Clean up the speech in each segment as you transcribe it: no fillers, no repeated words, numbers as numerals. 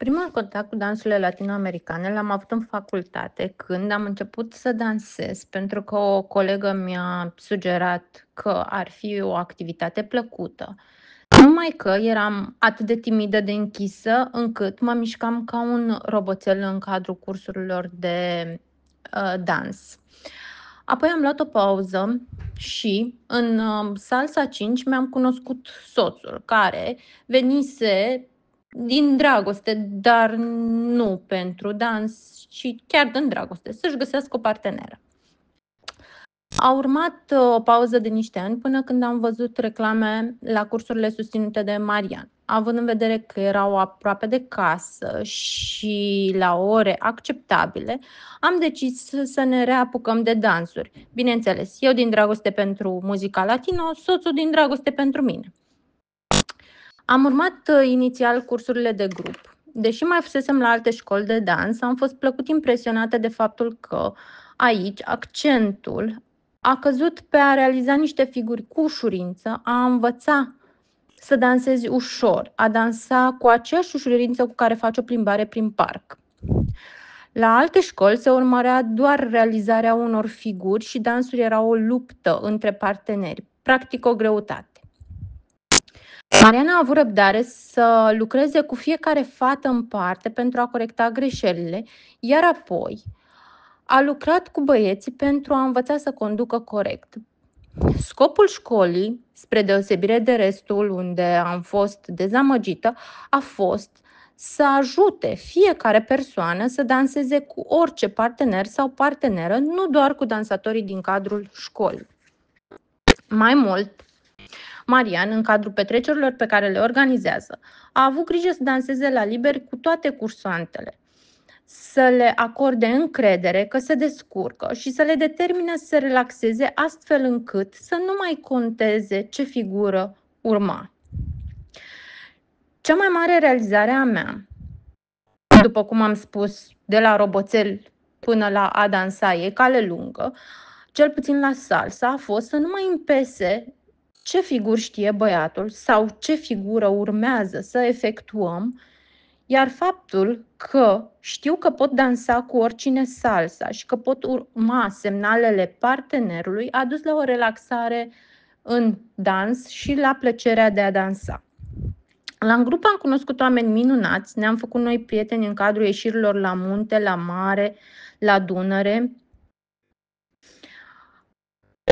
Primul contact cu dansurile latinoamericane l-am avut în facultate, când am început să dansez, pentru că o colegă mi-a sugerat că ar fi o activitate plăcută. Numai că eram atât de timidă de închisă, încât mă mișcam ca un roboțel în cadrul cursurilor de dans. Apoi am luat o pauză și în Salsa 5 mi-am cunoscut soțul, care venise din dragoste, dar nu pentru dans, ci chiar din dragoste, să-și găsească o parteneră. A urmat o pauză de niște ani până când am văzut reclame la cursurile susținute de Marian. Având în vedere că erau aproape de casă și la ore acceptabile, am decis să ne reapucăm de dansuri. Bineînțeles, eu din dragoste pentru muzica latino, soțul din dragoste pentru mine. Am urmat inițial cursurile de grup. Deși mai fusesem la alte școli de dans, am fost plăcut impresionată de faptul că aici accentul a căzut pe a realiza niște figuri cu ușurință, a învăța să dansezi ușor, a dansa cu aceeași ușurință cu care faci o plimbare prin parc. La alte școli se urmărea doar realizarea unor figuri și dansul era o luptă între parteneri, practic o greutate. Mariana a avut răbdare să lucreze cu fiecare fată în parte pentru a corecta greșelile, iar apoi a lucrat cu băieții pentru a învăța să conducă corect. Scopul școlii, spre deosebire de restul unde am fost dezamăgită, a fost să ajute fiecare persoană să danseze cu orice partener sau parteneră, nu doar cu dansatorii din cadrul școlii. Mai mult, Marian, în cadrul petrecerilor pe care le organizează, a avut grijă să danseze la liber cu toate cursantele, să le acorde încredere că se descurcă și să le determine să se relaxeze astfel încât să nu mai conteze ce figură urma. Cea mai mare realizare a mea, după cum am spus, de la roboțel până la a dansa e cale lungă, cel puțin la salsa, a fost să nu mai împese ce figuri știe băiatul sau ce figură urmează să efectuăm, iar faptul că știu că pot dansa cu oricine salsa și că pot urma semnalele partenerului a dus la o relaxare în dans și la plăcerea de a dansa. La grup am cunoscut oameni minunați, ne-am făcut noi prieteni în cadrul ieșirilor la munte, la mare, la Dunăre.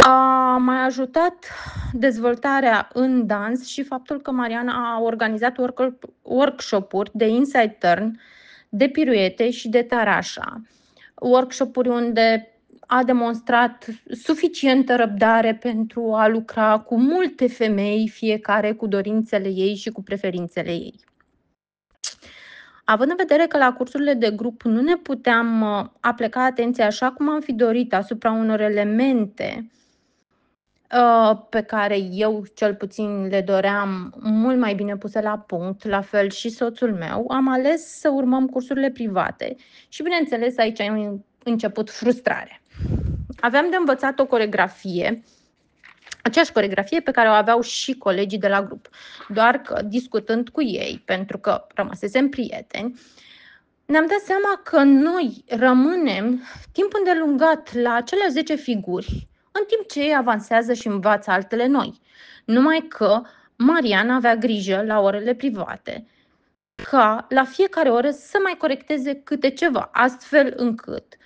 A mai ajutat dezvoltarea în dans și faptul că Mariana a organizat workshop-uri de inside turn, de piruete și de tarașa. Workshop-uri unde a demonstrat suficientă răbdare pentru a lucra cu multe femei, fiecare cu dorințele ei și cu preferințele ei. Având în vedere că la cursurile de grup nu ne puteam apleca atenția așa cum am fi dorit asupra unor elemente pe care eu cel puțin le doream mult mai bine puse la punct, la fel și soțul meu, am ales să urmăm cursurile private și, bineînțeles, aici a început frustrarea. Aveam de învățat o coreografie, aceeași coreografie pe care o aveau și colegii de la grup, doar că discutând cu ei, pentru că rămăsesem prieteni, ne-am dat seama că noi rămânem timp îndelungat la acele 10 figuri, în timp ce ei avansează și învață altele noi. Numai că Marian avea grijă la orele private ca la fiecare oră să mai corecteze câte ceva, astfel încât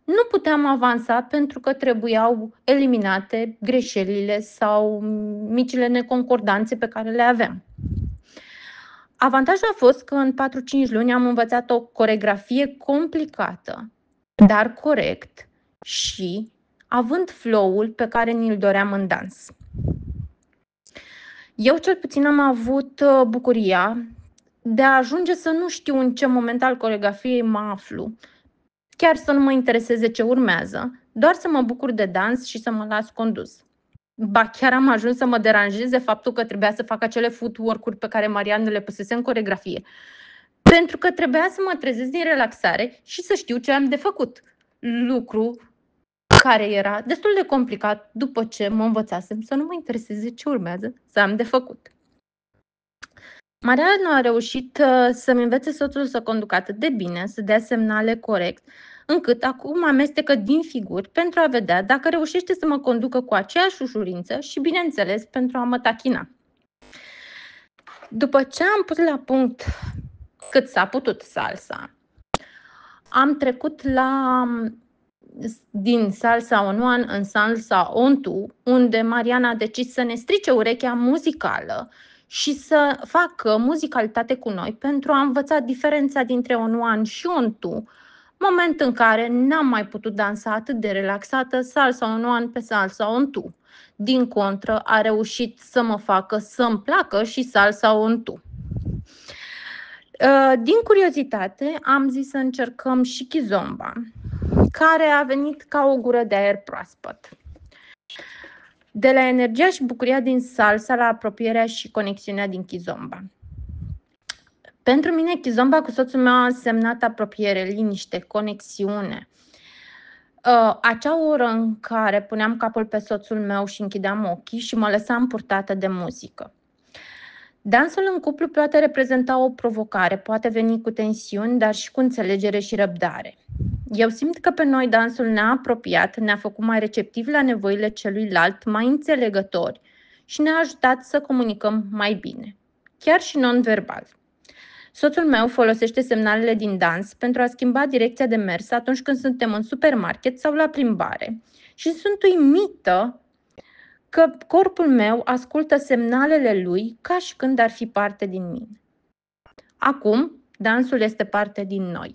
nu puteam avansa pentru că trebuiau eliminate greșelile sau micile neconcordanțe pe care le aveam. Avantajul a fost că în 4-5 luni am învățat o coreografie complicată, dar corect și având flow-ul pe care ni-l doream în dans. Eu cel puțin am avut bucuria de a ajunge să nu știu în ce moment al coreografiei mă aflu, chiar să nu mă intereseze ce urmează, doar să mă bucur de dans și să mă las condus. Ba chiar am ajuns să mă deranjeze faptul că trebuia să fac acele footwork-uri pe care Marian le pusese în coreografie. Pentru că trebuia să mă trezesc din relaxare și să știu ce am de făcut. Lucru care era destul de complicat după ce mă învățasem să nu mă intereseze ce urmează să am de făcut. Mariana a reușit să-mi învețe soțul să conducă atât de bine, să dea semnale corect, încât acum amestecă din figuri pentru a vedea dacă reușește să mă conducă cu aceeași ușurință și, bineînțeles, pentru a mă tachina. După ce am pus la punct cât s-a putut salsa, am trecut din salsa on one în salsa on two, unde Mariana a decis să ne strice urechea muzicală și să facă muzicalitate cu noi pentru a învăța diferența dintre on one și on two, moment în care n-am mai putut dansa atât de relaxată salsa on one pe salsa on two. Din contră, a reușit să mă facă să-mi placă și salsa on two. Din curiozitate, am zis să încercăm și kizomba, care a venit ca o gură de aer proaspăt. De la energia și bucuria din salsa la apropierea și conexiunea din kizomba. Pentru mine, kizomba cu soțul meu a însemnat apropiere, liniște, conexiune. Acea oră în care puneam capul pe soțul meu și închideam ochii și mă lăsam purtată de muzică. Dansul în cuplu poate reprezenta o provocare, poate veni cu tensiuni, dar și cu înțelegere și răbdare. Eu simt că pe noi dansul ne-a apropiat, ne-a făcut mai receptivi la nevoile celuilalt, mai înțelegători și ne-a ajutat să comunicăm mai bine, chiar și non-verbal. Soțul meu folosește semnalele din dans pentru a schimba direcția de mers atunci când suntem în supermarket sau la plimbare și sunt uimită că corpul meu ascultă semnalele lui ca și când ar fi parte din mine. Acum, dansul este parte din noi.